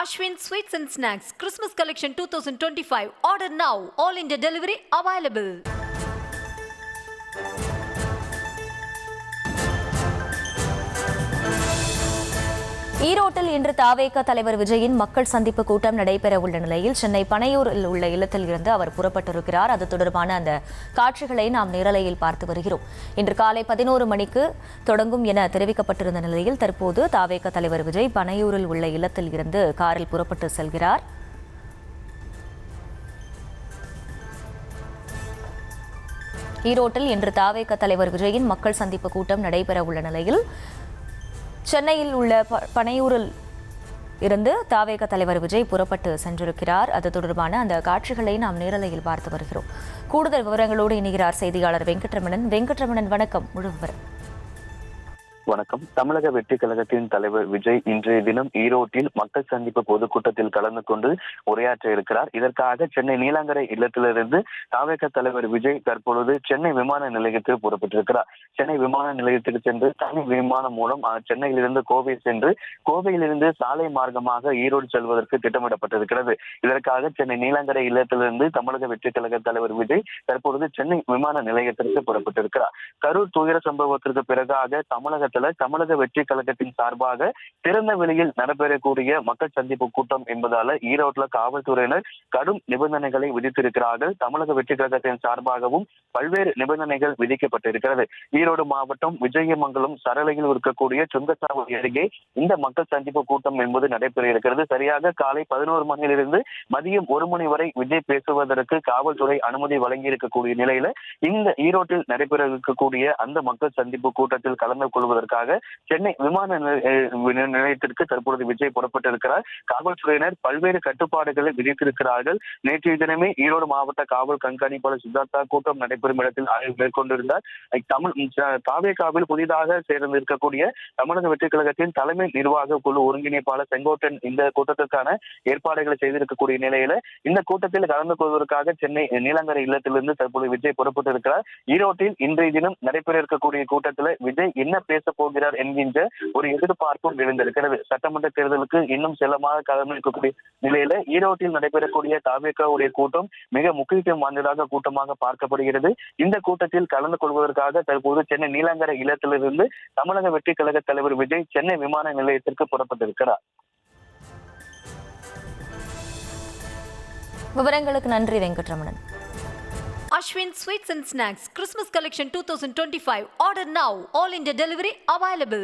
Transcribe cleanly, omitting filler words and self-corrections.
Ashwin Sweets and Snacks Christmas Collection 2025. Order now. All India delivery available. ஈரோட்டில் இன்று தவேக தலைவர் விஜயின் மக்கள் சந்திப்பு கூட்டம் நடைபெற உள்ள நிலையில் சென்னை பனையூரில் உள்ள இல்லத்தில் இருந்து அவர் புறப்பட்டிருக்கிறார். அது தொடர்பான அந்த காட்சிகளை நாம் நேரலையில் பார்த்து வருகிறோம். இன்று காலை 11 மணிக்கு தொடங்கும் என தெரிவிக்கப்பட்டிருந்த நிலையில் தற்போது தவேக தலைவர் விஜய் பனையூரில் உள்ள இல்லத்தில் இருந்து காரில் புறப்பட்டு செல்கிறார். ஈரோட்டில் இன்று தவேக தலைவர் விஜயின் மக்கள் சந்திப்பு கூட்டம் நடைபெற உள்ள நிலையில் சென்னையில் உள்ள பனையூரில் இருந்து தவேக தலைவர் விஜய் புறப்பட்டு சென்றிருக்கிறார். அது தொடர்பான அந்த காட்சிகளை நாம் நேரலையில் பார்த்து வருகிறோம். கூடுதல் விவரங்களோடு இணைகிறார் செய்தியாளர் வெங்கட்ரமணன். வெங்கட்ரமணன், வணக்கம். முழு விவரம். வணக்கம். தமிழக வெற்றி கழகத்தின் தலைவர் விஜய் இன்றைய தினம் ஈரோட்டில் மக்கள் சந்திப்பு பொதுக்கூட்டத்தில் கலந்து கொண்டு உரையாற்ற இருக்கிறார். இதற்காக சென்னை நீலாங்கரை இல்லத்திலிருந்து தவேக தலைவர் விஜய் தற்பொழுது சென்னை விமான நிலையத்தில் புறப்பட்டிருக்கிறார். சென்னை விமான நிலையத்துக்கு சென்று தனி விமானம் மூலம் சென்னையிலிருந்து கோவை சென்று கோவையிலிருந்து சாலை மார்க்கமாக ஈரோடு செல்வதற்கு திட்டமிடப்பட்டிருக்கிறது. இதற்காக சென்னை நீலாங்கரை இல்லத்திலிருந்து தமிழக வெற்றி கழக தலைவர் விஜய் தற்பொழுது சென்னை விமான நிலையத்திற்கு புறப்பட்டிருக்கிறார். கரூர் துயர சம்பவத்திற்கு பிறகாக தமிழக வெற்றி கழகத்தின் சார்பாக திறந்த வெளியில் நடைபெறக்கூடிய மக்கள் சந்திப்பு கூட்டம் என்பதால ஈரோட்டில் காவல்துறையினர் கடும் நிபந்தனைகளை விதித்திருக்கிறார்கள். தமிழக வெற்றி கழகத்தின் சார்பாகவும் பல்வேறு நிபந்தனைகள் விதிக்கப்பட்டிருக்கிறது. ஈரோடு மாவட்டம் விஜயமங்கலம் சரளையில் இருக்கக்கூடிய சுங்கச்சாவடி அருகே இந்த மக்கள் சந்திப்பு கூட்டம் என்பது நடைபெற இருக்கிறது. சரியாக காலை 11 மணியிலிருந்து மதியம் 1 மணி வரை விஜய் பேசுவதற்கு காவல்துறை அனுமதி வழங்கி இருக்கக்கூடிய நிலையில இந்த ஈரோட்டில் நடைபெற இருக்கக்கூடிய அந்த மக்கள் சந்திப்பு கூட்டத்தில் கலந்து கொள்வதற்காக சென்னை விமான நிலையத்திற்கு தற்பொழுது விஜய் புறப்பட்டிருக்கிறார். காவல்துறையினர் பல்வேறு கட்டுப்பாடுகளை விதித்திருக்கிறார்கள். நேற்றைய தினமே ஈரோடு மாவட்ட காவல் கண்காணிப்பாளர் சித்தார்த்தா கூட்டம் நடைபெறும் இடத்தில் ஆய்வு மேற்கொண்டிருந்தார். தவேகாவில் புதிதாக சேர்ந்திருக்கக்கூடிய தமிழக வெற்றி கழகத்தின் தலைமை நிர்வாக குழு ஒருங்கிணைப்பாளர் செங்கோட்டன் இந்த கூட்டத்திற்கான ஏற்பாடுகளை செய்திருக்கக்கூடிய நிலையில இந்த கூட்டத்தில் கலந்து கொள்வதற்காக சென்னை நீலாங்கரை இல்லத்திலிருந்து தற்போது விஜய் புறப்பட்டிருக்கிறார். ஈரோட்டில் இன்றைய தினம் நடைபெற இருக்கக்கூடிய கூட்டத்தில் விஜய் என்ன பேச போகிறார் என்கின்ற ஒரு எதிர்பார்ப்பும் எழுந்திருக்கிறது. சட்டமன்ற தேர்தலுக்கு இன்னும் சில மாத காலம் இருக்கக்கூடிய நிலையில ஈரோட்டில் நடைபெறக்கூடிய தவேகாவுடைய கூட்டம் மிக முக்கியத்துவம் வாய்ந்ததாக கூட்டமாக பார்க்கப்படுகிறது. இந்த கூட்டத்தில் கலந்து கொள்வதற்காக தற்போது சென்னை நீலாங்கரை இல்லத்திலிருந்து தமிழக வெற்றி கழக தலைவர் விஜய் சென்னை விமான நிலையத்திற்கு புறப்பட்டிருக்கிறார். விவரங்களுக்கு நன்றி Venkataramanan. Ashwin Sweets and Snacks Christmas Collection 2025. Order now. All India delivery available.